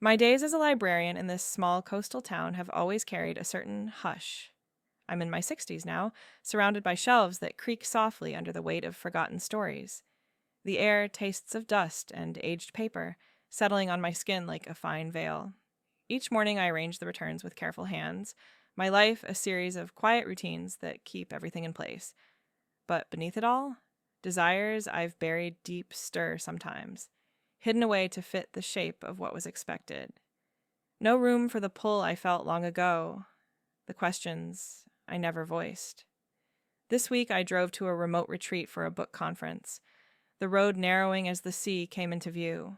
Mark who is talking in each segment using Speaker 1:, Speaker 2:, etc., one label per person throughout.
Speaker 1: My days as a librarian in this small coastal town have always carried a certain hush. I'm in my 60s now, surrounded by shelves that creak softly under the weight of forgotten stories. The air tastes of dust and aged paper, settling on my skin like a fine veil. Each morning I arrange the returns with careful hands, my life a series of quiet routines that keep everything in place. But beneath it all, desires I've buried deep stir sometimes, hidden away to fit the shape of what was expected. No room for the pull I felt long ago, the questions I never voiced. This week I drove to a remote retreat for a book conference, the road narrowing as the sea came into view.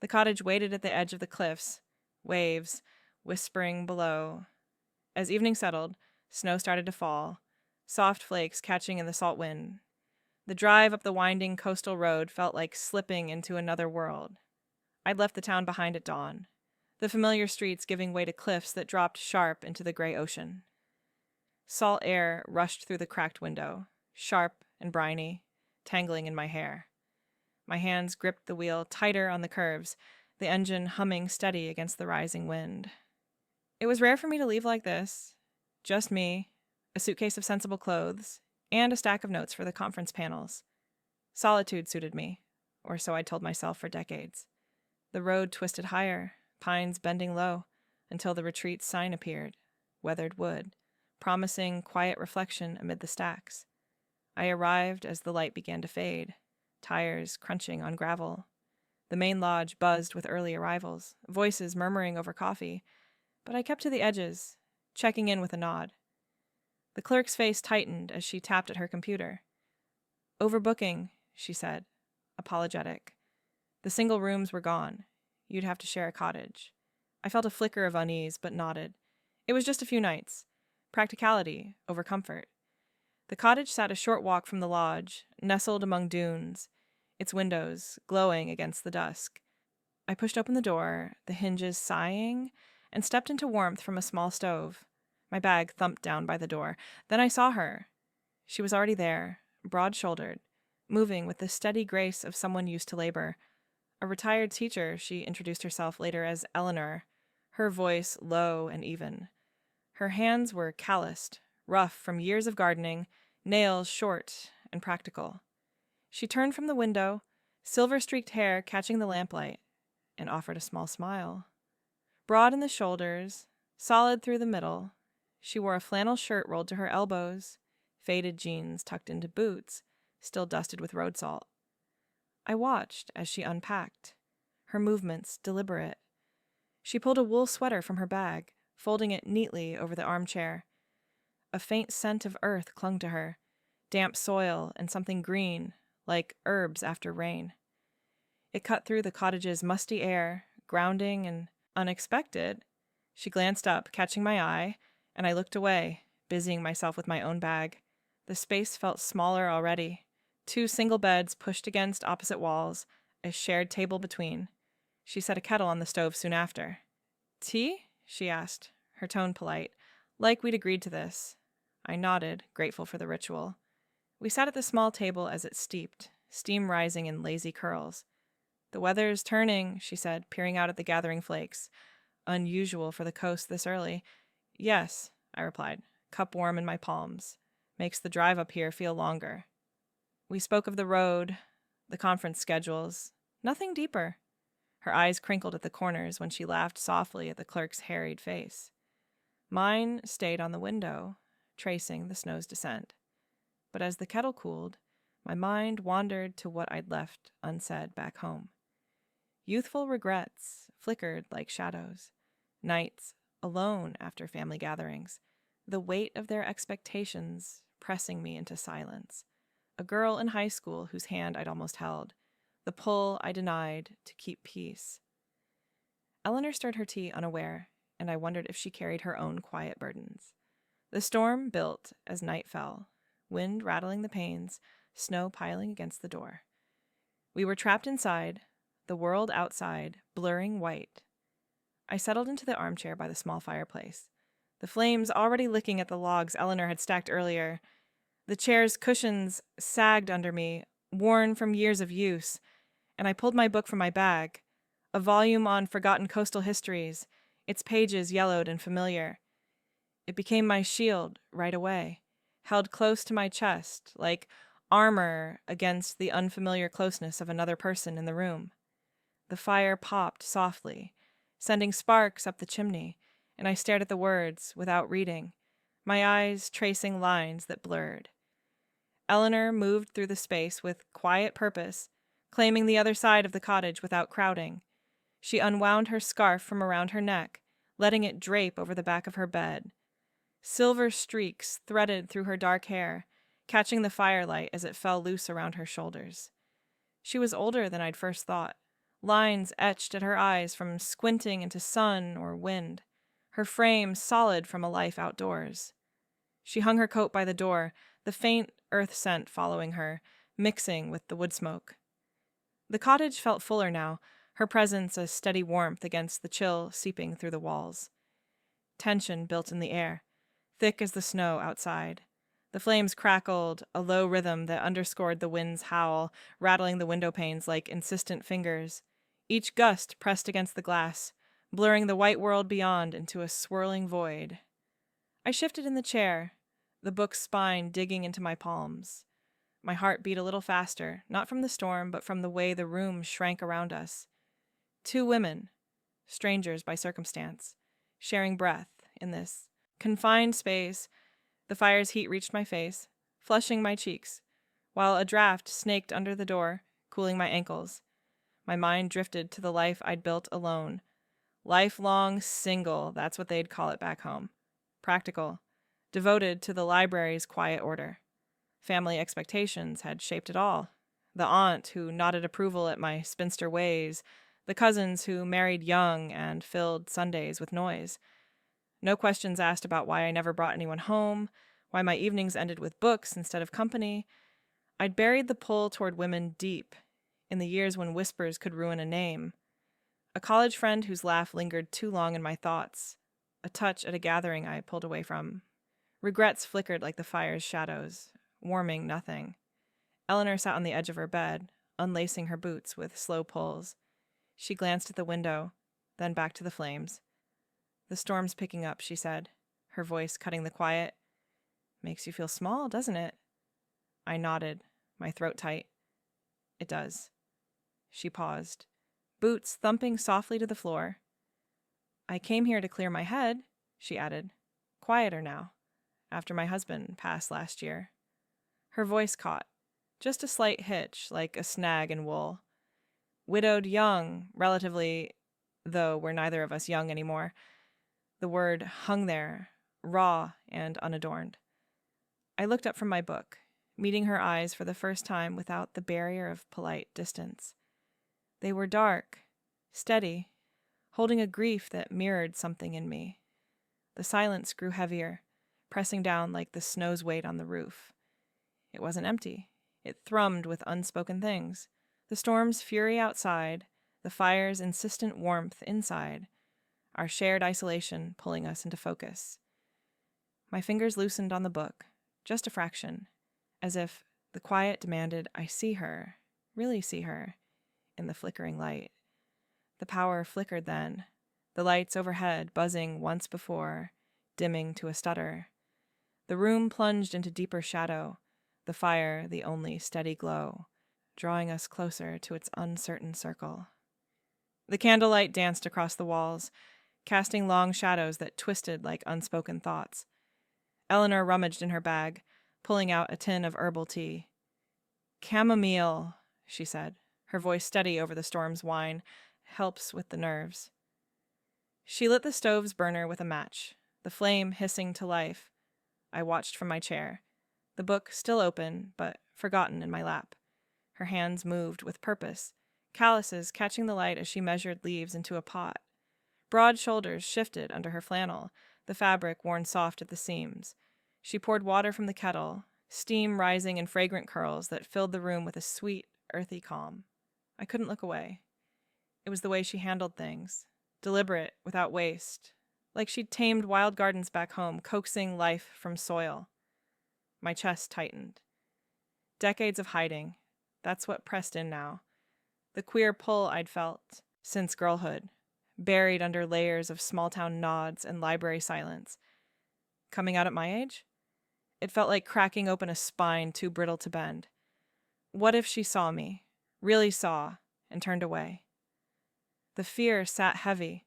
Speaker 1: The cottage waited at the edge of the cliffs, waves whispering below. As evening settled, snow started to fall, soft flakes catching in the salt wind. The drive up the winding coastal road felt like slipping into another world. I'd left the town behind at dawn, the familiar streets giving way to cliffs that dropped sharp into the gray ocean. Salt air rushed through the cracked window, sharp and briny, tangling in my hair. My hands gripped the wheel tighter on the curves, the engine humming steady against the rising wind. It was rare for me to leave like this. Just me, a suitcase of sensible clothes, and a stack of notes for the conference panels. Solitude suited me, or so I'd told myself for decades. The road twisted higher, pines bending low, until the retreat sign appeared, weathered wood, promising quiet reflection amid the stacks. I arrived as the light began to fade, tires crunching on gravel. The main lodge buzzed with early arrivals, voices murmuring over coffee, but I kept to the edges, checking in with a nod. The clerk's face tightened as she tapped at her computer. "Overbooking," she said, apologetic. "The single rooms were gone. You'd have to share a cottage." I felt a flicker of unease, but nodded. It was just a few nights. Practicality over comfort. The cottage sat a short walk from the lodge, nestled among dunes, its windows glowing against the dusk. I pushed open the door, the hinges sighing, and stepped into warmth from a small stove. My bag thumped down by the door. Then I saw her. She was already there, broad-shouldered, moving with the steady grace of someone used to labor. A retired teacher, she introduced herself later as Eleanor, her voice low and even. Her hands were calloused, rough from years of gardening, nails short and practical. She turned from the window, silver-streaked hair catching the lamplight, and offered a small smile. Broad in the shoulders, solid through the middle, she wore a flannel shirt rolled to her elbows, faded jeans tucked into boots, still dusted with road salt. I watched as she unpacked, her movements deliberate. She pulled a wool sweater from her bag, folding it neatly over the armchair. A faint scent of earth clung to her, damp soil and something green, like herbs after rain. It cut through the cottage's musty air, grounding and unexpected. She glanced up, catching my eye, and I looked away, busying myself with my own bag. The space felt smaller already. 2 single beds pushed against opposite walls, a shared table between. She set a kettle on the stove soon after. "Tea?" she asked, her tone polite, like we'd agreed to this. I nodded, grateful for the ritual. We sat at the small table as it steeped, steam rising in lazy curls. "The weather's turning," she said, peering out at the gathering flakes. "Unusual for the coast this early." "Yes," I replied, cup warm in my palms. "Makes the drive up here feel longer." We spoke of the road, the conference schedules, nothing deeper. Her eyes crinkled at the corners when she laughed softly at the clerk's harried face. Mine stayed on the window, tracing the snow's descent. But as the kettle cooled, my mind wandered to what I'd left unsaid back home. Youthful regrets flickered like shadows. Nights alone after family gatherings, the weight of their expectations pressing me into silence. A girl in high school whose hand I'd almost held, the pull I denied to keep peace. Eleanor stirred her tea unaware, and I wondered if she carried her own quiet burdens. The storm built as night fell, wind rattling the panes, snow piling against the door. We were trapped inside, the world outside, blurring white. I settled into the armchair by the small fireplace, the flames already licking at the logs Eleanor had stacked earlier. The chair's cushions sagged under me, worn from years of use, and I pulled my book from my bag, a volume on forgotten coastal histories, its pages yellowed and familiar. It became my shield right away, held close to my chest, like armor against the unfamiliar closeness of another person in the room. The fire popped softly, sending sparks up the chimney, and I stared at the words without reading, my eyes tracing lines that blurred. Eleanor moved through the space with quiet purpose, claiming the other side of the cottage without crowding. She unwound her scarf from around her neck, letting it drape over the back of her bed. Silver streaks threaded through her dark hair, catching the firelight as it fell loose around her shoulders. She was older than I'd first thought, lines etched at her eyes from squinting into sun or wind, her frame solid from a life outdoors. She hung her coat by the door, the faint earth scent following her, mixing with the wood smoke. The cottage felt fuller now, her presence a steady warmth against the chill seeping through the walls. Tension built in the air, thick as the snow outside. The flames crackled, a low rhythm that underscored the wind's howl, rattling the window panes like insistent fingers. Each gust pressed against the glass, blurring the white world beyond into a swirling void. I shifted in the chair, the book's spine digging into my palms. My heart beat a little faster, not from the storm, but from the way the room shrank around us. Two women, strangers by circumstance, sharing breath in this confined space. The fire's heat reached my face, flushing my cheeks, while a draft snaked under the door, cooling my ankles. My mind drifted to the life I'd built alone. Lifelong single, that's what they'd call it back home. Practical, devoted to the library's quiet order. Family expectations had shaped it all. The aunt who nodded approval at my spinster ways, the cousins who married young and filled Sundays with noise. No questions asked about why I never brought anyone home, why my evenings ended with books instead of company. I'd buried the pull toward women deep, in the years when whispers could ruin a name. A college friend whose laugh lingered too long in my thoughts. A touch at a gathering I pulled away from. Regrets flickered like the fire's shadows, warming nothing. Eleanor sat on the edge of her bed, unlacing her boots with slow pulls. She glanced at the window, then back to the flames. "The storm's picking up," she said, her voice cutting the quiet. "Makes you feel small, doesn't it?" I nodded, my throat tight. "It does." She paused, boots thumping softly to the floor. "I came here to clear my head," she added. "Quieter now, after my husband passed last year." Her voice caught, just a slight hitch, like a snag in wool. Widowed young, relatively, though we're neither of us young anymore. The word hung there, raw and unadorned. I looked up from my book, meeting her eyes for the first time without the barrier of polite distance. They were dark, steady, holding a grief that mirrored something in me. The silence grew heavier, pressing down like the snow's weight on the roof. It wasn't empty. It thrummed with unspoken things. The storm's fury outside, the fire's insistent warmth inside, our shared isolation pulling us into focus. My fingers loosened on the book, just a fraction, as if the quiet demanded I see her, really see her, in the flickering light. The power flickered then, the lights overhead buzzing once before, dimming to a stutter. The room plunged into deeper shadow, the fire the only steady glow, drawing us closer to its uncertain circle. The candlelight danced across the walls, casting long shadows that twisted like unspoken thoughts. Eleanor rummaged in her bag, pulling out a tin of herbal tea. "Chamomile," she said, her voice steady over the storm's whine, "helps with the nerves." She lit the stove's burner with a match, the flame hissing to life. I watched from my chair, the book still open, but forgotten in my lap. Her hands moved with purpose, calluses catching the light as she measured leaves into a pot. Broad shoulders shifted under her flannel, the fabric worn soft at the seams. She poured water from the kettle, steam rising in fragrant curls that filled the room with a sweet, earthy calm. I couldn't look away. It was the way she handled things, deliberate, without waste, like she'd tamed wild gardens back home, coaxing life from soil. My chest tightened. Decades of hiding, that's what pressed in now. The queer pull I'd felt, since girlhood, buried under layers of small-town nods and library silence. Coming out at my age? It felt like cracking open a spine too brittle to bend. What if she saw me, really saw, and turned away? The fear sat heavy,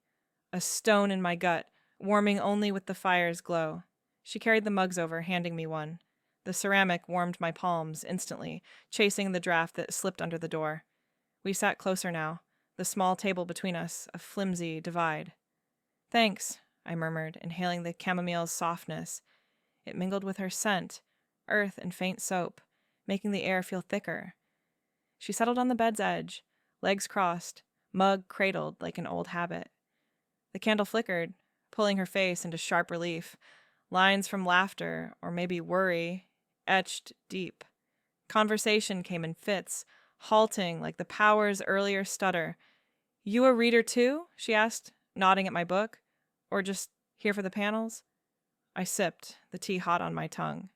Speaker 1: a stone in my gut, warming only with the fire's glow. She carried the mugs over, handing me one. The ceramic warmed my palms instantly, chasing the draft that slipped under the door. We sat closer now, the small table between us, a flimsy divide. Thanks, I murmured, inhaling the chamomile's softness. It mingled with her scent, earth and faint soap, making the air feel thicker. She settled on the bed's edge, legs crossed, mug cradled like an old habit. The candle flickered, pulling her face into sharp relief. Lines from laughter, or maybe worry, etched deep. Conversation came in fits, halting like the power's earlier stutter. You a reader too? She asked, nodding at my book. Or just here for the panels? I sipped, the tea hot on my tongue.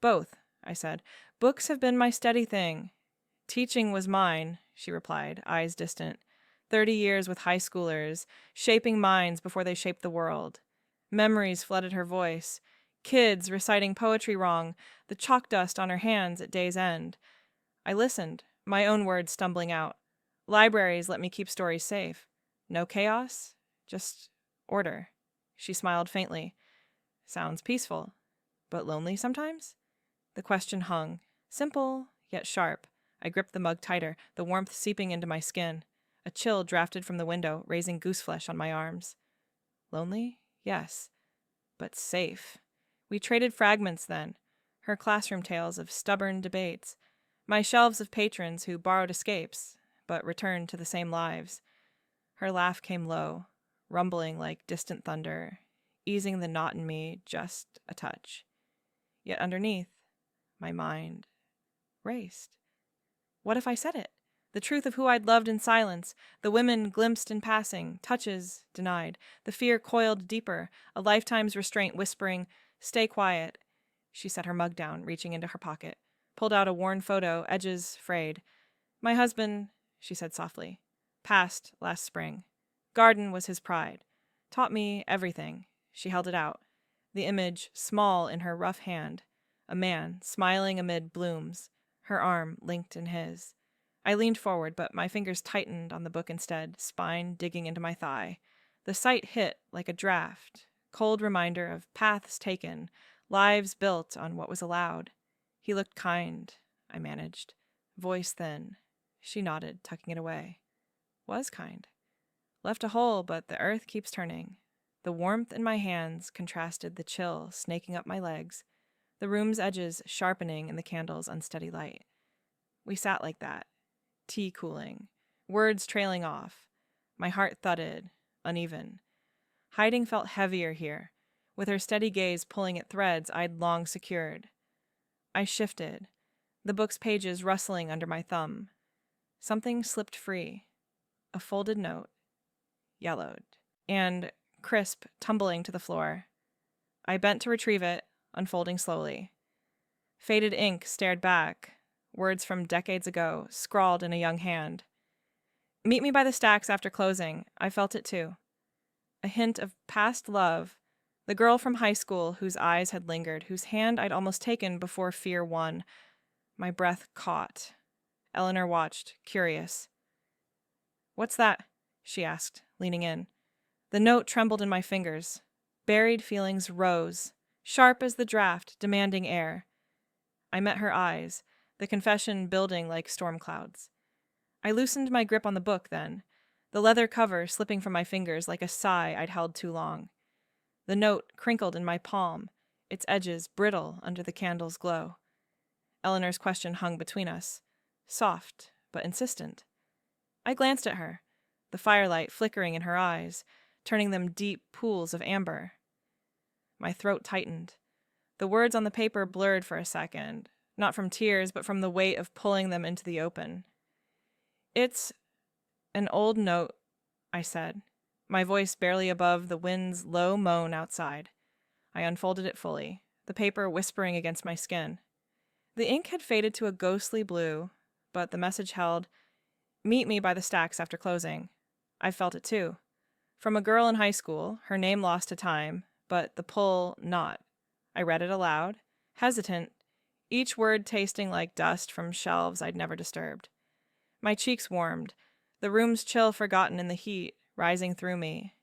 Speaker 1: Both, I said. Books have been my steady thing. Teaching was mine, she replied, eyes distant. 30 years with high schoolers, shaping minds before they shaped the world. Memories flooded her voice. Kids reciting poetry wrong, the chalk dust on her hands at day's end. I listened, my own words stumbling out. Libraries let me keep stories safe. No chaos, just order. She smiled faintly. Sounds peaceful, but lonely sometimes? The question hung, simple yet sharp. I gripped the mug tighter, the warmth seeping into my skin. A chill drafted from the window, raising gooseflesh on my arms. Lonely? Yes. But safe. We traded fragments then, her classroom tales of stubborn debates, my shelves of patrons who borrowed escapes, but returned to the same lives. Her laugh came low, rumbling like distant thunder, easing the knot in me just a touch. Yet underneath, my mind raced. What if I said it? The truth of who I'd loved in silence, the women glimpsed in passing, touches denied, the fear coiled deeper, a lifetime's restraint whispering, "Stay quiet." She set her mug down, reaching into her pocket, pulled out a worn photo, edges frayed. My husband, she said softly, passed last spring. Garden was his pride. Taught me everything. She held it out, the image small in her rough hand, a man smiling amid blooms, her arm linked in his. I leaned forward, but my fingers tightened on the book instead, spine digging into my thigh. The sight hit like a draft, cold reminder of paths taken, lives built on what was allowed. He looked kind, I managed, voice thin. She nodded, tucking it away. Was kind. Left a hole, but the earth keeps turning. The warmth in my hands contrasted the chill snaking up my legs, the room's edges sharpening in the candle's unsteady light. We sat like that, tea cooling, words trailing off. My heart thudded, uneven. Hiding felt heavier here, with her steady gaze pulling at threads I'd long secured. I shifted, the book's pages rustling under my thumb. Something slipped free. A folded note, yellowed, and crisp, tumbling to the floor. I bent to retrieve it, unfolding slowly. Faded ink stared back, words from decades ago, scrawled in a young hand. Meet me by the stacks after closing. I felt it too. A hint of past love, the girl from high school whose eyes had lingered, whose hand I'd almost taken before fear won. My breath caught. Eleanor watched, curious. What's that? She asked, leaning in. The note trembled in my fingers. Buried feelings rose, sharp as the draft, demanding air. I met her eyes, the confession building like storm clouds. I loosened my grip on the book then, the leather cover slipping from my fingers like a sigh I'd held too long. The note crinkled in my palm, its edges brittle under the candle's glow. Eleanor's question hung between us, soft but insistent. I glanced at her, the firelight flickering in her eyes, turning them deep pools of amber. My throat tightened. The words on the paper blurred for a second, not from tears, but from the weight of pulling them into the open. It's an old note, I said, my voice barely above the wind's low moan outside. I unfolded it fully, the paper whispering against my skin. The ink had faded to a ghostly blue, but the message held, "Meet me by the stacks after closing." I felt it too. From a girl in high school, her name lost to time, but the pull not. I read it aloud, hesitant, each word tasting like dust from shelves I'd never disturbed. My cheeks warmed, the room's chill forgotten in the heat, rising through me.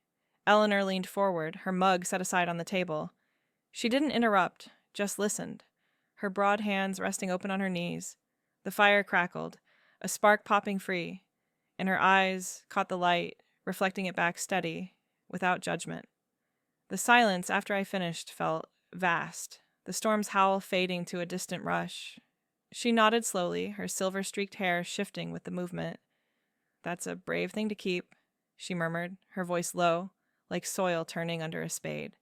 Speaker 1: Eleanor leaned forward, her mug set aside on the table. She didn't interrupt, just listened, her broad hands resting open on her knees. The fire crackled, a spark popping free, and her eyes caught the light, reflecting it back steady, without judgment. The silence after I finished felt vast, the storm's howl fading to a distant rush. She nodded slowly, her silver-streaked hair shifting with the movement. "That's a brave thing to keep," she murmured, her voice low, like soil turning under a spade.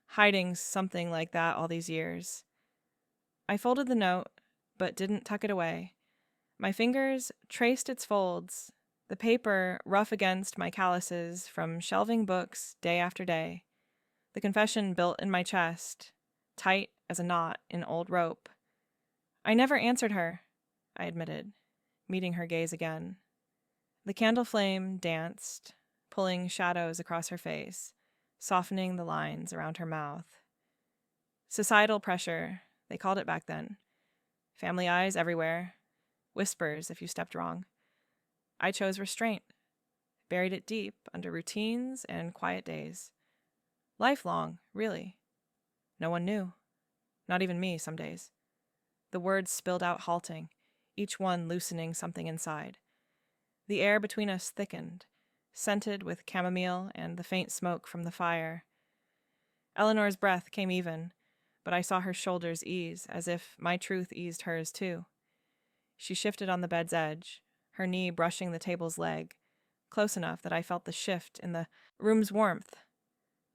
Speaker 1: "Hiding something like that all these years." I folded the note, but didn't tuck it away. My fingers traced its folds, the paper rough against my calluses from shelving books day after day. The confession built in my chest, tight as a knot in old rope. "I never answered her," I admitted, meeting her gaze again. The candle flame danced, pulling shadows across her face, softening the lines around her mouth. Societal pressure, they called it back then. Family eyes everywhere, whispers if you stepped wrong. I chose restraint, buried it deep under routines and quiet days. Lifelong, really. No one knew. Not even me some days. The words spilled out halting, each one loosening something inside. The air between us thickened, scented with chamomile and the faint smoke from the fire. Eleanor's breath came even, but I saw her shoulders ease as if my truth eased hers too. She shifted on the bed's edge, her knee brushing the table's leg, close enough that I felt the shift in the room's warmth.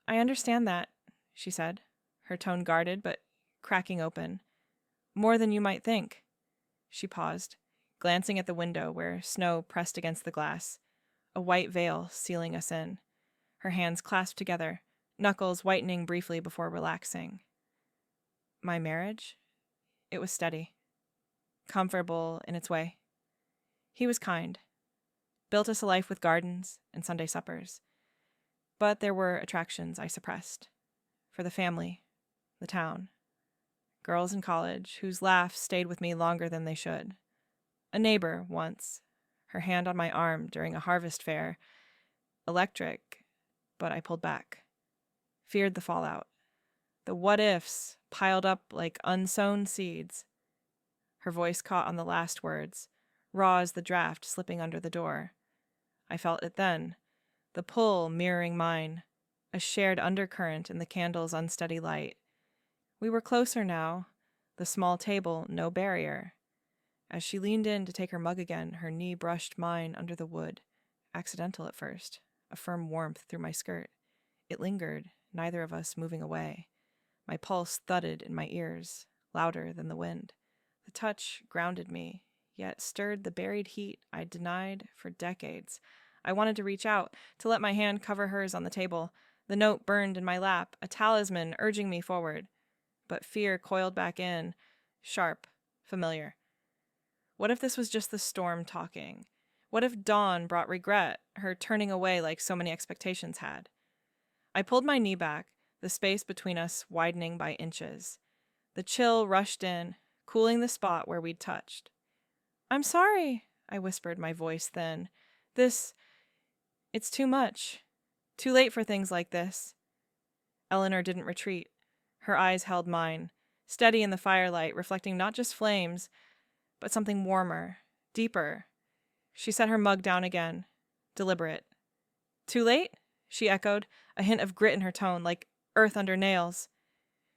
Speaker 1: "I understand that," she said, her tone guarded but cracking open. "More than you might think." She paused, glancing at the window where snow pressed against the glass, a white veil sealing us in. Her hands clasped together, knuckles whitening briefly before relaxing. "My marriage?" It was steady, comfortable in its way. He was kind, built us a life with gardens and Sunday suppers. But there were attractions I suppressed. For the family, the town, girls in college whose laughs stayed with me longer than they should. A neighbor, once, her hand on my arm during a harvest fair. Electric, but I pulled back. Feared the fallout. The what-ifs piled up like unsown seeds. Her voice caught on the last words, raw as the draft slipping under the door. I felt it then, the pull mirroring mine, a shared undercurrent in the candle's unsteady light. We were closer now, the small table no barrier. As she leaned in to take her mug again, her knee brushed mine under the wood, accidental at first, a firm warmth through my skirt. It lingered, neither of us moving away. My pulse thudded in my ears, louder than the wind. The touch grounded me, yet stirred the buried heat I'd denied for decades. I wanted to reach out, to let my hand cover hers on the table. The note burned in my lap, a talisman urging me forward. But fear coiled back in, sharp, familiar. What if this was just the storm talking? What if dawn brought regret, her turning away like so many expectations had? I pulled my knee back, the space between us widening by inches. The chill rushed in, cooling the spot where we'd touched. "I'm sorry," I whispered, my voice thin. It's too much. Too late for things like this." Eleanor didn't retreat. Her eyes held mine, steady in the firelight, reflecting not just flames, but something warmer, deeper. She set her mug down again, deliberate. "Too late?" she echoed, a hint of grit in her tone, like earth under nails.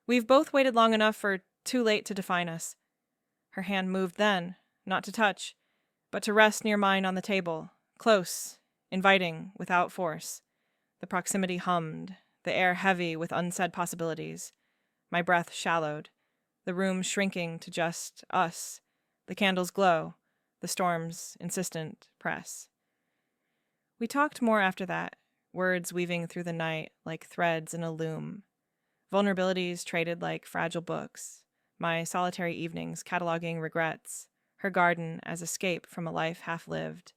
Speaker 1: "We've both waited long enough for too late to define us." Her hand moved then, not to touch, but to rest near mine on the table, close, inviting, without force. The proximity hummed, the air heavy with unsaid possibilities. My breath shallowed, the room shrinking to just us, the candle's glow, the storm's insistent press. We talked more after that, words weaving through the night like threads in a loom. Vulnerabilities traded like fragile books, my solitary evenings cataloging regrets, her garden as escape from a life half-lived.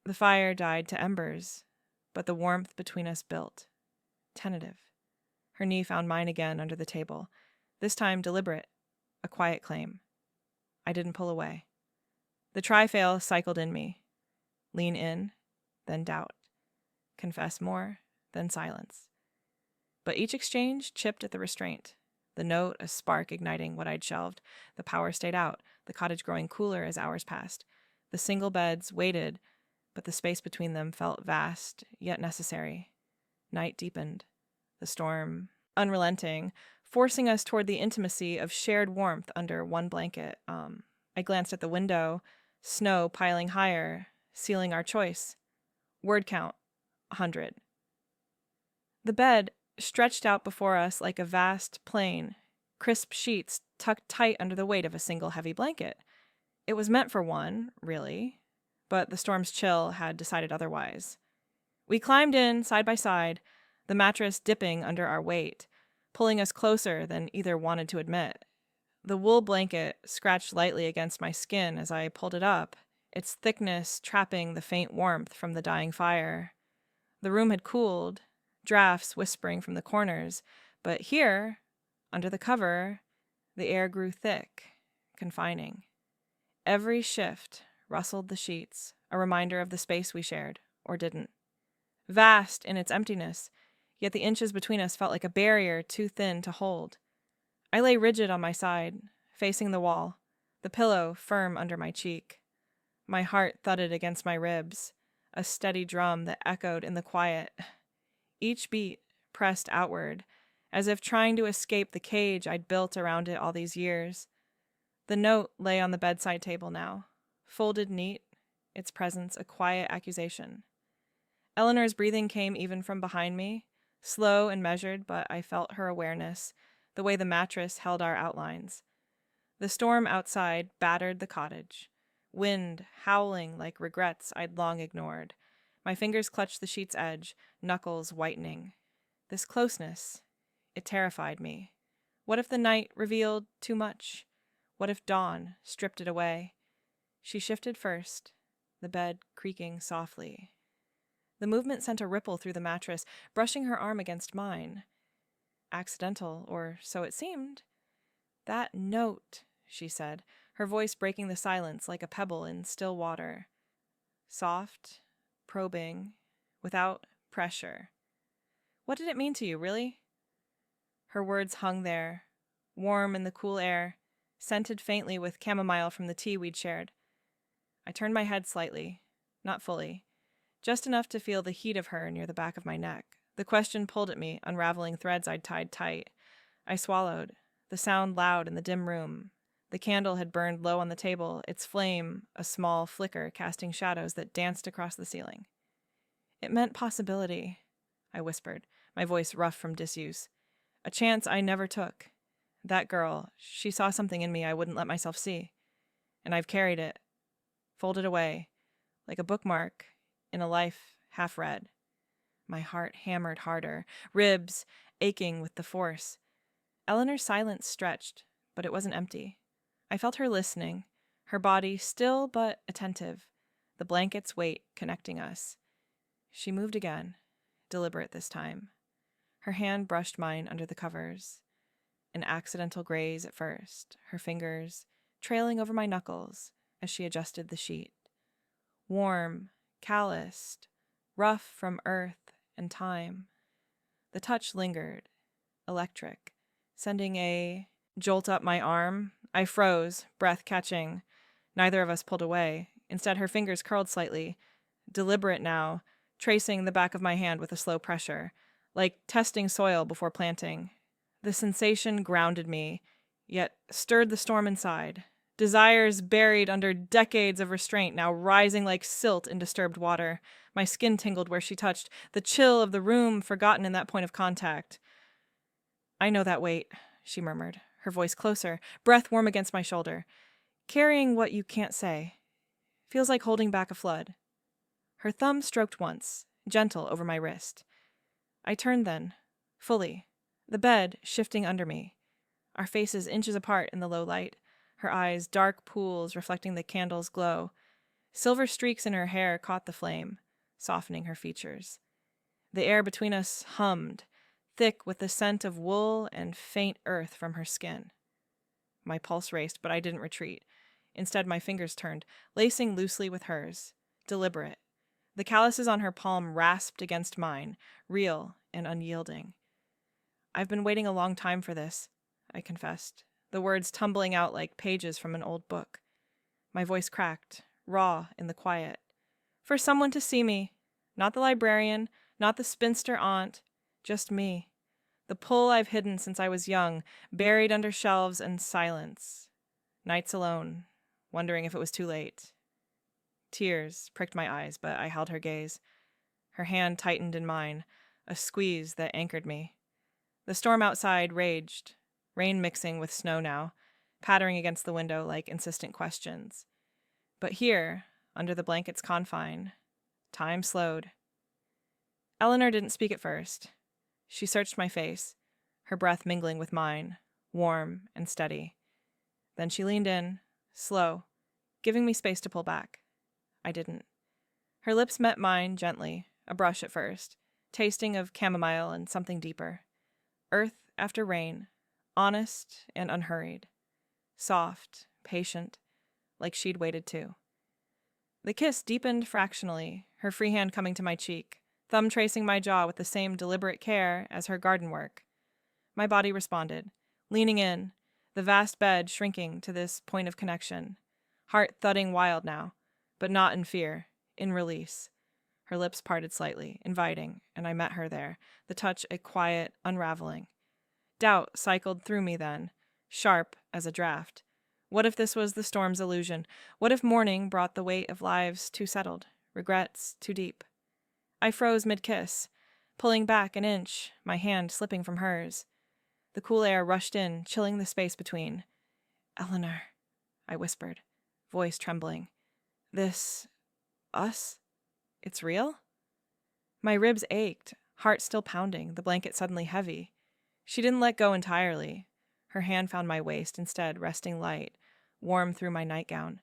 Speaker 1: The fire died to embers, but the warmth between us built, tentative. Her knee found mine again under the table, this time deliberate, a quiet claim. I didn't pull away. The try-fail cycled in me. Lean in, then doubt. Confess more, then silence. But each exchange chipped at the restraint. The note, a spark igniting what I'd shelved. The power stayed out, the cottage growing cooler as hours passed. The single beds waited, but the space between them felt vast, yet necessary. Night deepened. The storm, unrelenting, forcing us toward the intimacy of shared warmth under one blanket. I glanced at the window, snow piling higher, sealing our choice. Word count, 100. The bed stretched out before us like a vast plain, crisp sheets tucked tight under the weight of a single heavy blanket. It was meant for one, really, but the storm's chill had decided otherwise. We climbed in, side by side, the mattress dipping under our weight, pulling us closer than either wanted to admit. The wool blanket scratched lightly against my skin as I pulled it up, its thickness trapping the faint warmth from the dying fire. The room had cooled, drafts whispering from the corners, but here, under the cover, the air grew thick, confining. Every shift rustled the sheets, a reminder of the space we shared, or didn't. Vast in its emptiness, yet the inches between us felt like a barrier too thin to hold. I lay rigid on my side, facing the wall, the pillow firm under my cheek. My heart thudded against my ribs, a steady drum that echoed in the quiet. Each beat pressed outward, as if trying to escape the cage I'd built around it all these years. The note lay on the bedside table now, folded neat, its presence a quiet accusation. Eleanor's breathing came even from behind me, slow and measured, but I felt her awareness, the way the mattress held our outlines. The storm outside battered the cottage, wind howling like regrets I'd long ignored. My fingers clutched the sheet's edge, knuckles whitening. This closeness, it terrified me. What if the night revealed too much? What if dawn stripped it away? She shifted first, the bed creaking softly. The movement sent a ripple through the mattress, brushing her arm against mine. Accidental, or so it seemed. That note, she said, her voice breaking the silence like a pebble in still water. Soft, probing, without pressure. What did it mean to you, really? Her words hung there, warm in the cool air, scented faintly with chamomile from the tea we'd shared. I turned my head slightly, not fully, just enough to feel the heat of her near the back of my neck. The question pulled at me, unraveling threads I'd tied tight. I swallowed, the sound loud in the dim room. The candle had burned low on the table, its flame a small flicker casting shadows that danced across the ceiling. It meant possibility, I whispered, my voice rough from disuse. A chance I never took. That girl, she saw something in me I wouldn't let myself see. And I've carried it, folded away, like a bookmark in a life half read. My heart hammered harder, ribs aching with the force. Eleanor's silence stretched, but it wasn't empty. I felt her listening, her body still but attentive, the blanket's weight connecting us. She moved again, deliberate this time. Her hand brushed mine under the covers. An accidental graze at first, her fingers trailing over my knuckles as she adjusted the sheet. Warm, calloused, rough from earth and time. The touch lingered, electric, sending a jolt up my arm. I froze, breath catching. Neither of us pulled away. Instead, her fingers curled slightly, deliberate now, tracing the back of my hand with a slow pressure, like testing soil before planting. The sensation grounded me, yet stirred the storm inside. Desires buried under decades of restraint now rising like silt in disturbed water. My skin tingled where she touched, the chill of the room forgotten in that point of contact. I know that weight, she murmured, her voice closer, breath warm against my shoulder. Carrying what you can't say. Feels like holding back a flood. Her thumb stroked once, gentle over my wrist. I turned then, fully, the bed shifting under me, our faces inches apart in the low light, her eyes dark pools reflecting the candle's glow. Silver streaks in her hair caught the flame, softening her features. The air between us hummed, thick with the scent of wool and faint earth from her skin. My pulse raced, but I didn't retreat. Instead, my fingers turned, lacing loosely with hers, deliberate. The calluses on her palm rasped against mine, real and unyielding. I've been waiting a long time for this, I confessed, the words tumbling out like pages from an old book. My voice cracked, raw in the quiet. For someone to see me, not the librarian, not the spinster aunt, just me. The pull I've hidden since I was young, buried under shelves and silence. Nights alone, wondering if it was too late. Tears pricked my eyes, but I held her gaze. Her hand tightened in mine, a squeeze that anchored me. The storm outside raged, rain mixing with snow now, pattering against the window like insistent questions. But here, under the blanket's confine, time slowed. Eleanor didn't speak at first. She searched my face, her breath mingling with mine, warm and steady. Then she leaned in, slow, giving me space to pull back. I didn't. Her lips met mine gently, a brush at first, tasting of chamomile and something deeper. Earth after rain, honest and unhurried. Soft, patient, like she'd waited too. The kiss deepened fractionally, her free hand coming to my cheek, thumb tracing my jaw with the same deliberate care as her garden work. My body responded, leaning in, the vast bed shrinking to this point of connection, heart thudding wild now, but not in fear, in release. Her lips parted slightly, inviting, and I met her there, the touch a quiet unraveling. Doubt cycled through me then, sharp as a draft. What if this was the storm's illusion? What if morning brought the weight of lives too settled, regrets too deep? I froze mid-kiss, pulling back an inch, my hand slipping from hers. The cool air rushed in, chilling the space between. "Eleanor," I whispered, voice trembling. "This... us? It's real?" My ribs ached, heart still pounding, the blanket suddenly heavy. She didn't let go entirely. Her hand found my waist, instead resting light, warm through my nightgown.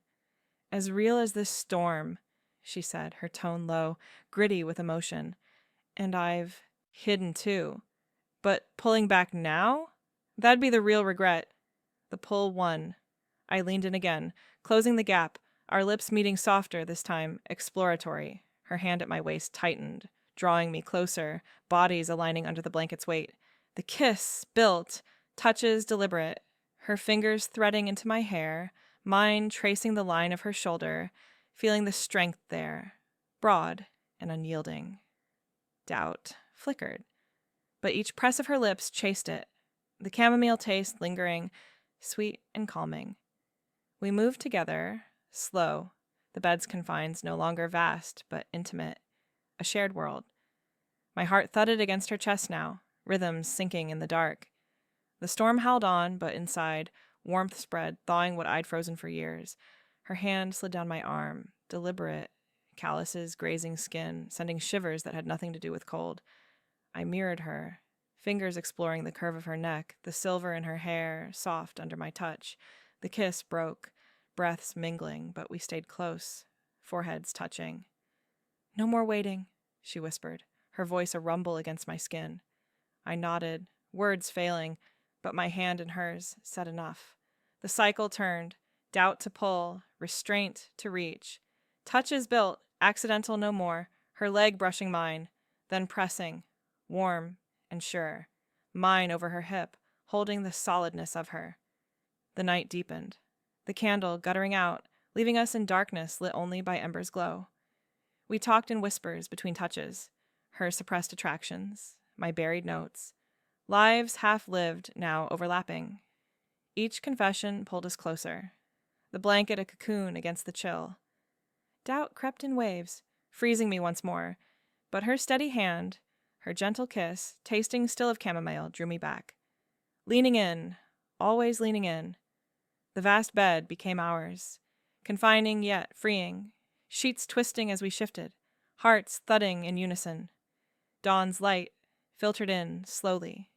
Speaker 1: "As real as this storm," she said, her tone low, gritty with emotion. "And I've hidden too. But pulling back now? That'd be the real regret." The pull won. I leaned in again, closing the gap, our lips meeting softer this time, exploratory. Her hand at my waist tightened, drawing me closer, bodies aligning under the blanket's weight. The kiss built, touches deliberate, her fingers threading into my hair, mine tracing the line of her shoulder, feeling the strength there, broad and unyielding. Doubt flickered, but each press of her lips chased it, the chamomile taste lingering, sweet and calming. We moved together, slow, the bed's confines no longer vast but intimate, a shared world. My heart thudded against her chest now, rhythms sinking in the dark. The storm howled on, but inside, warmth spread, thawing what I'd frozen for years. Her hand slid down my arm, deliberate, calluses grazing skin, sending shivers that had nothing to do with cold. I mirrored her, fingers exploring the curve of her neck, the silver in her hair, soft under my touch. The kiss broke, breaths mingling, but we stayed close, foreheads touching. "No more waiting," she whispered, her voice a rumble against my skin. I nodded, words failing, but my hand in hers said enough. The cycle turned, doubt to pull, restraint to reach. Touches built, accidental no more, her leg brushing mine, then pressing, warm and sure, mine over her hip, holding the solidness of her. The night deepened, the candle guttering out, leaving us in darkness lit only by embers' glow. We talked in whispers between touches, her suppressed attractions, my buried notes, lives half-lived now overlapping. Each confession pulled us closer, the blanket a cocoon against the chill. Doubt crept in waves, freezing me once more, but her steady hand, her gentle kiss, tasting still of chamomile, drew me back. Leaning in, always leaning in. The vast bed became ours, confining yet freeing, sheets twisting as we shifted, hearts thudding in unison. Dawn's light filtered in slowly,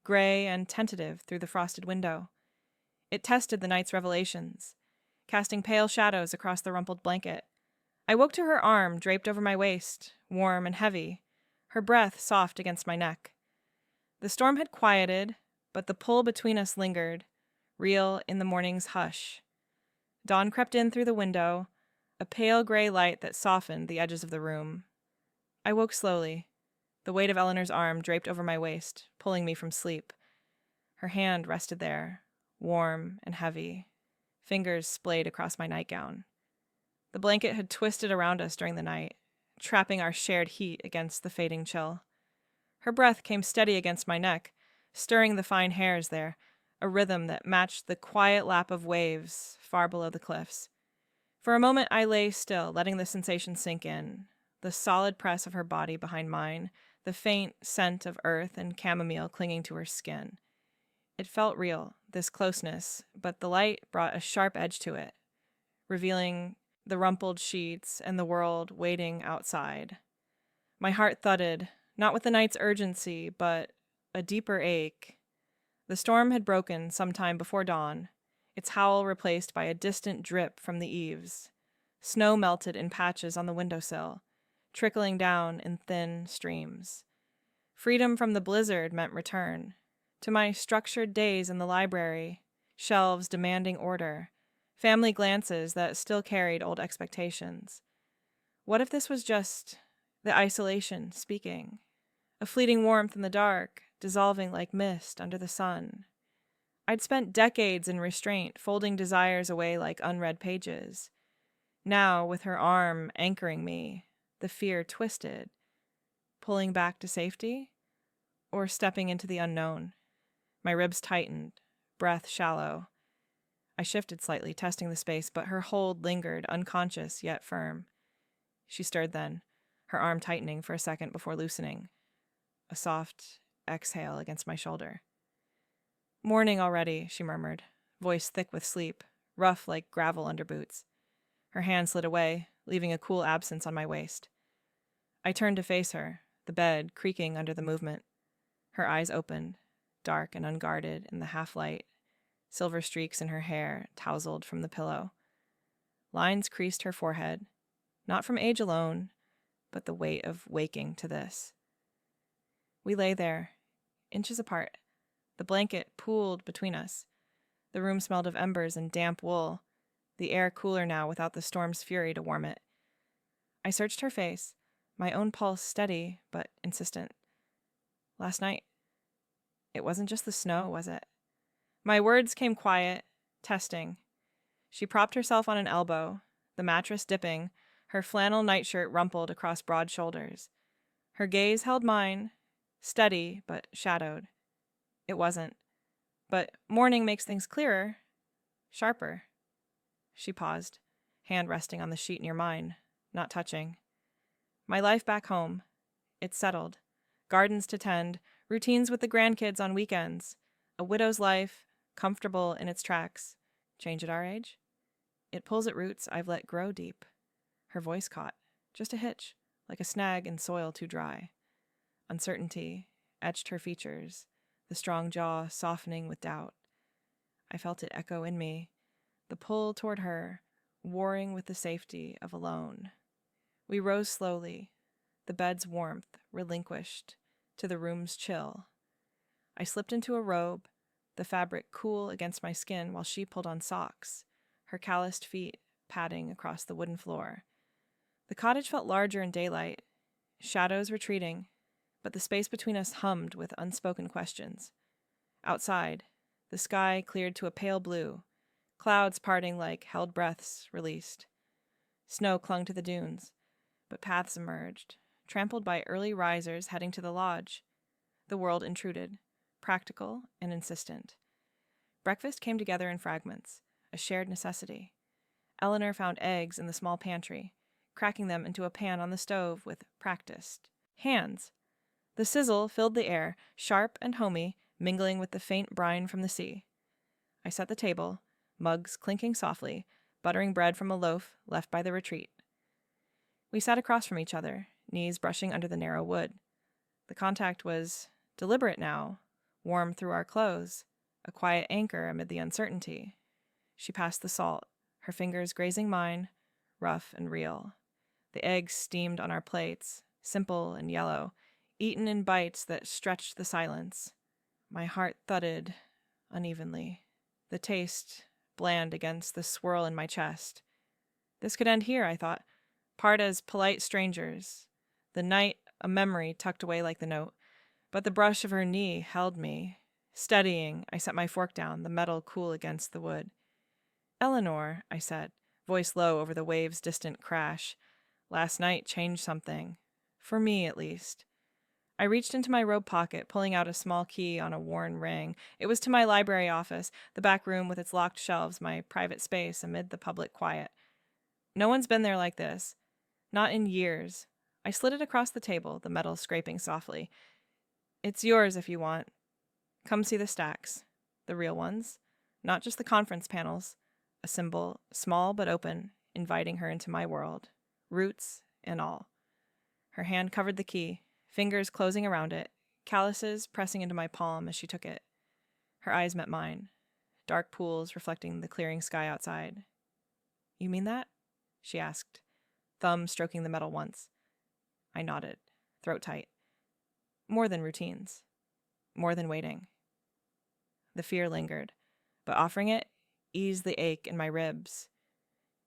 Speaker 1: gray and tentative through the frosted window. It tested the night's revelations, casting pale shadows across the rumpled blanket. I woke to her arm draped over my waist, warm and heavy, her breath soft against my neck. The storm had quieted, but the pull between us lingered, real in the morning's hush. Dawn crept in through the window, a pale gray light that softened the edges of the room. I woke slowly, the weight of Eleanor's arm draped over my waist, pulling me from sleep. Her hand rested there, warm and heavy, fingers splayed across my nightgown. The blanket had twisted around us during the night, trapping our shared heat against the fading chill. Her breath came steady against my neck, stirring the fine hairs there, a rhythm that matched the quiet lap of waves far below the cliffs. For a moment I lay still, letting the sensation sink in, the solid press of her body behind mine, the faint scent of earth and chamomile clinging to her skin. It felt real, this closeness, but the light brought a sharp edge to it, revealing the rumpled sheets and the world waiting outside. My heart thudded, not with the night's urgency, but a deeper ache. The storm had broken some time before dawn, its howl replaced by a distant drip from the eaves. Snow melted in patches on the windowsill, trickling down in thin streams. Freedom from the blizzard meant return to my structured days in the library, shelves demanding order, family glances that still carried old expectations. What if this was just the isolation speaking, a fleeting warmth in the dark, dissolving like mist under the sun? I'd spent decades in restraint, folding desires away like unread pages. Now, with her arm anchoring me, the fear twisted, pulling back to safety, or stepping into the unknown. My ribs tightened, breath shallow. I shifted slightly, testing the space, but her hold lingered, unconscious yet firm. She stirred then, her arm tightening for a second before loosening. A soft exhale against my shoulder. "Morning already," she murmured, voice thick with sleep, rough like gravel under boots. Her hand slid away, leaving a cool absence on my waist. I turned to face her, the bed creaking under the movement. Her eyes opened, dark and unguarded in the half-light, silver streaks in her hair tousled from the pillow. Lines creased her forehead, not from age alone, but the weight of waking to this. We lay there, inches apart, the blanket pooled between us. The room smelled of embers and damp wool, the air cooler now without the storm's fury to warm it. I searched her face, my own pulse steady but insistent. Last night. It wasn't just the snow, was it? My words came quiet, testing. She propped herself on an elbow, the mattress dipping, her flannel nightshirt rumpled across broad shoulders. Her gaze held mine, steady but shadowed. It wasn't. But morning makes things clearer, sharper. She paused, hand resting on the sheet near mine, not touching. My life back home. It's settled. Gardens to tend, routines with the grandkids on weekends. A widow's life, comfortable in its tracks. Change at our age? It pulls at roots I've let grow deep. Her voice caught, just a hitch, like a snag in soil too dry. Uncertainty etched her features, the strong jaw softening with doubt. I felt it echo in me, the pull toward her, warring with the safety of alone. We rose slowly, the bed's warmth relinquished to the room's chill. I slipped into a robe, the fabric cool against my skin while she pulled on socks, her calloused feet padding across the wooden floor. The cottage felt larger in daylight, shadows retreating, but the space between us hummed with unspoken questions. Outside, the sky cleared to a pale blue, clouds parting like held breaths released. Snow clung to the dunes, but paths emerged, trampled by early risers heading to the lodge. The world intruded, practical and insistent. Breakfast came together in fragments, a shared necessity. Eleanor found eggs in the small pantry, cracking them into a pan on the stove with practiced hands. The sizzle filled the air, sharp and homey, mingling with the faint brine from the sea. I set the table, mugs clinking softly, buttering bread from a loaf left by the retreat. We sat across from each other, knees brushing under the narrow wood. The contact was deliberate now, warm through our clothes, a quiet anchor amid the uncertainty. She passed the salt, her fingers grazing mine, rough and real. The eggs steamed on our plates, simple and yellow, eaten in bites that stretched the silence. My heart thudded unevenly, the taste bland against the swirl in my chest. This could end here, I thought, part as polite strangers, the night a memory tucked away like the note. But the brush of her knee held me. Steadying, I set my fork down, the metal cool against the wood. "Eleanor," I said, voice low over the wave's distant crash. "Last night changed something. For me, at least." I reached into my robe pocket, pulling out a small key on a worn ring. It was to my library office, the back room with its locked shelves, my private space amid the public quiet. No one's been there like this. Not in years. I slid it across the table, the metal scraping softly. "It's yours if you want. Come see the stacks. The real ones. Not just the conference panels. A symbol, small but open, inviting her into my world. Roots and all." Her hand covered the key, fingers closing around it, calluses pressing into my palm as she took it. Her eyes met mine, dark pools reflecting the clearing sky outside. "You mean that?" she asked, thumb stroking the metal once. I nodded, throat tight. More than routines. More than waiting. The fear lingered, but offering it eased the ache in my ribs.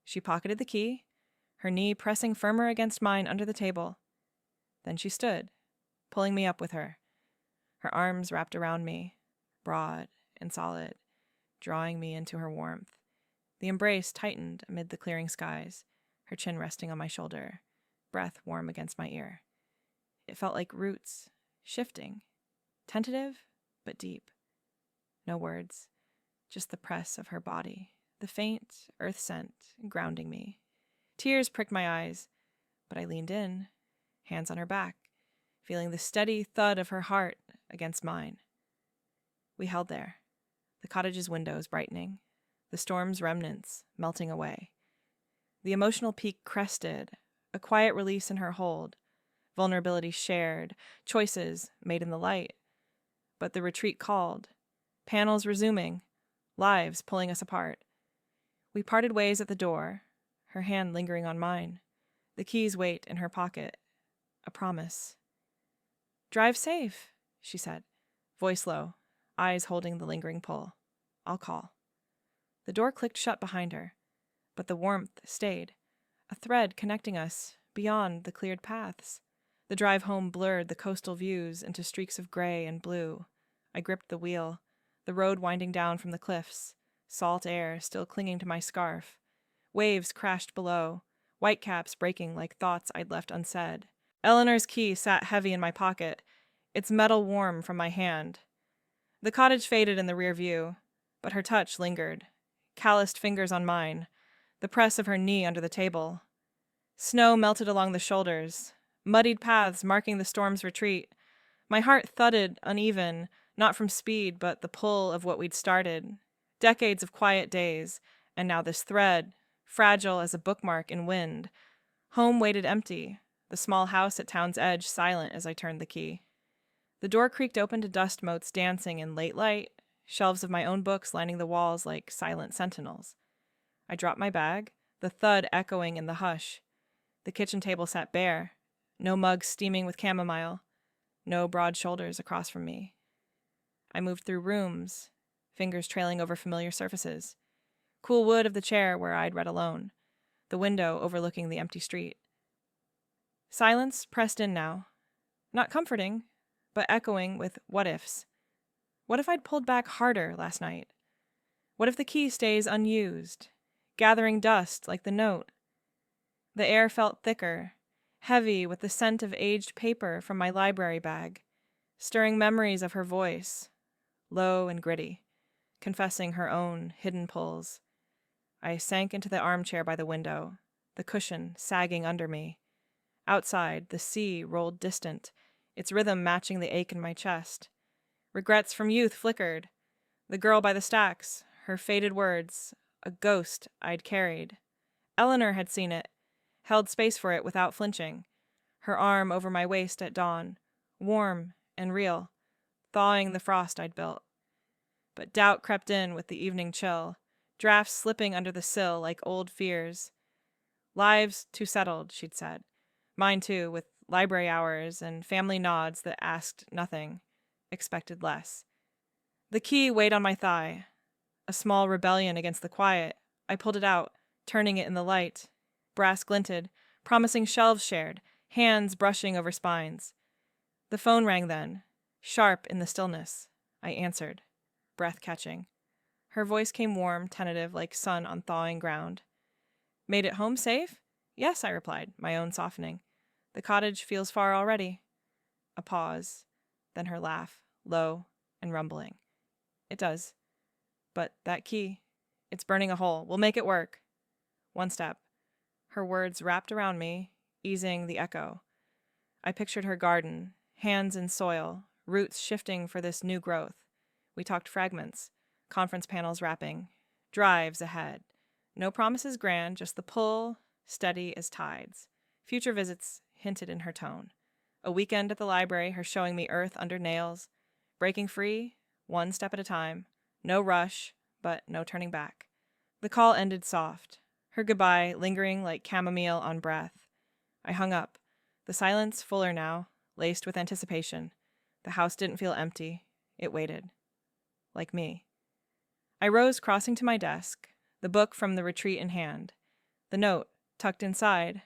Speaker 1: She pocketed the key, her knee pressing firmer against mine under the table. Then she stood, pulling me up with her, her arms wrapped around me, broad and solid, drawing me into her warmth. The embrace tightened amid the clearing skies, her chin resting on my shoulder, breath warm against my ear. It felt like roots, shifting, tentative but deep. No words, just the press of her body, the faint earth scent grounding me. Tears pricked my eyes, but I leaned in, hands on her back, feeling the steady thud of her heart against mine. We held there, the cottage's windows brightening, the storm's remnants melting away. The emotional peak crested, a quiet release in her hold, vulnerability shared, choices made in the light. But the retreat called, panels resuming, lives pulling us apart. We parted ways at the door, her hand lingering on mine, the key's weight in her pocket, a promise. "Drive safe," she said, voice low, eyes holding the lingering pull. "I'll call." The door clicked shut behind her, but the warmth stayed, a thread connecting us beyond the cleared paths. The drive home blurred the coastal views into streaks of gray and blue. I gripped the wheel, the road winding down from the cliffs, salt air still clinging to my scarf. Waves crashed below, whitecaps breaking like thoughts I'd left unsaid. Eleanor's key sat heavy in my pocket, its metal warm from my hand. The cottage faded in the rear view, but her touch lingered, calloused fingers on mine, the press of her knee under the table. Snow melted along the shoulders, muddied paths marking the storm's retreat. My heart thudded uneven, not from speed, but the pull of what we'd started. Decades of quiet days, and now this thread, fragile as a bookmark in wind. Home waited empty, the small house at town's edge silent as I turned the key. The door creaked open to dust motes dancing in late light, shelves of my own books lining the walls like silent sentinels. I dropped my bag, the thud echoing in the hush. The kitchen table sat bare, no mugs steaming with chamomile, no broad shoulders across from me. I moved through rooms, fingers trailing over familiar surfaces. Cool wood of the chair where I'd read alone, the window overlooking the empty street. Silence pressed in now, not comforting, but echoing with what-ifs. What if I'd pulled back harder last night? What if the key stays unused, gathering dust like the note? The air felt thicker, heavy with the scent of aged paper from my library bag, stirring memories of her voice, low and gritty, confessing her own hidden pulls. I sank into the armchair by the window, the cushion sagging under me. Outside, the sea rolled distant, its rhythm matching the ache in my chest. Regrets from youth flickered. The girl by the stacks, her faded words, a ghost I'd carried. Eleanor had seen it, held space for it without flinching, her arm over my waist at dawn, warm and real, thawing the frost I'd built. But doubt crept in with the evening chill, drafts slipping under the sill like old fears. Lives too settled, she'd said. Mine too, with library hours, and family nods that asked nothing, expected less. The key weighed on my thigh, a small rebellion against the quiet. I pulled it out, turning it in the light. Brass glinted, promising shelves shared, hands brushing over spines. The phone rang then, sharp in the stillness. I answered, breath catching. Her voice came warm, tentative, like sun on thawing ground. Made it home safe? Yes, I replied, my own softening. The cottage feels far already. A pause, then her laugh, low and rumbling. It does. But that key, it's burning a hole. We'll make it work. One step. Her words wrapped around me, easing the echo. I pictured her garden, hands in soil, roots shifting for this new growth. We talked fragments, conference panels wrapping, drives ahead. No promises grand, just the pull, steady as tides. Future visits hinted in her tone. A weekend at the library, her showing me earth under nails. Breaking free, one step at a time. No rush, but no turning back. The call ended soft, her goodbye lingering like chamomile on breath. I hung up, the silence fuller now, laced with anticipation. The house didn't feel empty. It waited. Like me. I rose, crossing to my desk, the book from the retreat in hand. The note, tucked inside.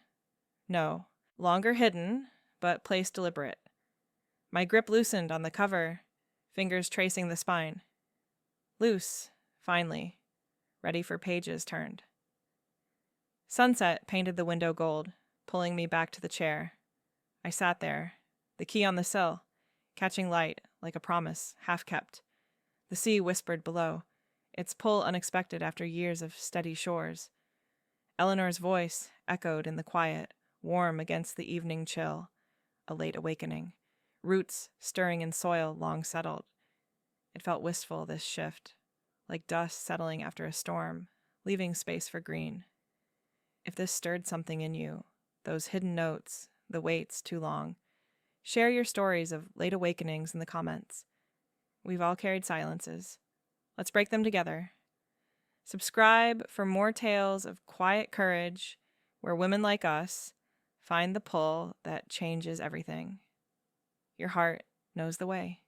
Speaker 1: No, longer hidden, but placed deliberate. My grip loosened on the cover, fingers tracing the spine. Loose, finally, ready for pages turned. Sunset painted the window gold, pulling me back to the chair. I sat there, the key on the sill, catching light like a promise, half kept. The sea whispered below, its pull unexpected after years of steady shores. Eleanor's voice echoed in the quiet, warm against the evening chill. A late awakening, roots stirring in soil long settled. It felt wistful, this shift, like dust settling after a storm, leaving space for green. If this stirred something in you, those hidden notes, the waits too long, share your stories of late awakenings in the comments. We've all carried silences. Let's break them together. Subscribe for more tales of quiet courage, where women like us find the pull that changes everything. Your heart knows the way.